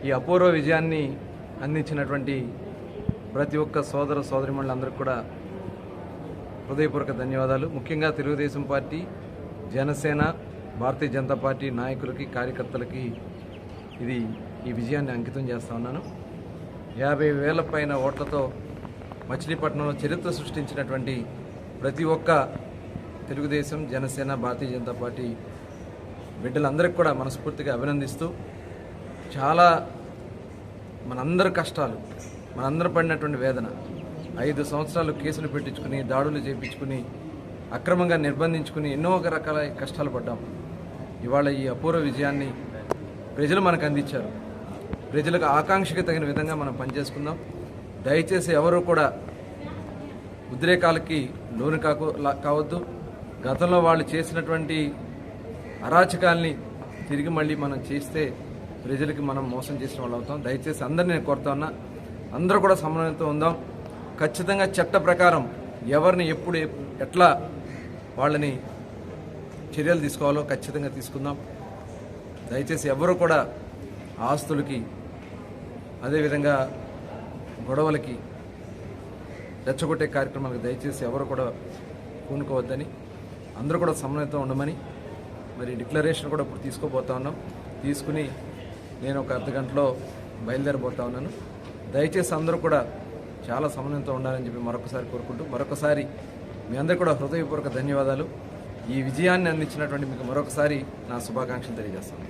ఈ అపూర్వ విజయాన్ని అందించినటువంటి ప్రతి ఒక్క సోదర సోదరిమణులందరికీ కూడా హృదయపూర్వక ధన్యవాదాలు. ముఖ్యంగా తెలుగుదేశం పార్టీ, జనసేన, భారతీయ జనతా పార్టీ నాయకులకి, కార్యకర్తలకి ఈ విజయాన్ని అంకితం చేస్తా ఉన్నాను. 50,000 పైన ఓట్లతో మచిలీపట్నంలో చరిత్ర సృష్టించినటువంటి ప్రతి ఒక్క తెలుగుదేశం, జనసేన, భారతీయ జనతా పార్టీ బిడ్డలందరికీ కూడా మనస్ఫూర్తిగా అభినందిస్తూ, చాలా మనందరి కష్టాలు, మనందరూ పడినటువంటి వేదన, 5 సంవత్సరాలు కేసులు పెట్టించుకుని, దాడులు చేయించుకుని, అక్రమంగా నిర్బంధించుకుని ఎన్నో రకాల కష్టాలు పడ్డాం. ఇవాళ ఈ అపూర్వ విజయాన్ని ప్రజలు మనకు అందించారు. ప్రజలకు ఆకాంక్షకి తగిన విధంగా మనం పనిచేసుకుందాం. దయచేసి ఎవరు కూడా ఉద్రేకాలకి లోను కావద్దు. గతంలో వాళ్ళు చేసినటువంటి అరాచకాల్ని తిరిగి మళ్ళీ మనం చేస్తే ప్రజలకి మనం మోసం చేసిన వాళ్ళు అవుతాం. దయచేసి అందరినీ నేను కోరుతా ఉన్నా, అందరూ కూడా సమన్వయంతో ఉందాం. ఖచ్చితంగా చట్ట ప్రకారం ఎవరిని ఎప్పుడు ఎట్లా వాళ్ళని చర్యలు తీసుకోవాలో ఖచ్చితంగా తీసుకుందాం. దయచేసి ఎవరు కూడా ఆస్తులకి, అదేవిధంగా గొడవలకి, రెచ్చగొట్టే కార్యక్రమాలకు దయచేసి ఎవరు కూడా పూనుకోవద్దని, అందరూ కూడా సమన్వయంతో ఉండమని, మరి డిక్లరేషన్ కూడా ఇప్పుడు తీసుకోబోతా ఉన్నాం. తీసుకుని నేను ఒక అర్ధగంటలో బయలుదేరబోతా ఉన్నాను. దయచేసి అందరూ కూడా చాలా సమన్వయంతో ఉండాలని చెప్పి మరొకసారి కోరుకుంటూ, మరొకసారి మీ అందరూ కూడా హృదయపూర్వక ధన్యవాదాలు. ఈ విజయాన్ని అందించినటువంటి మీకు మరొకసారి నా శుభాకాంక్షలు తెలియజేస్తాను.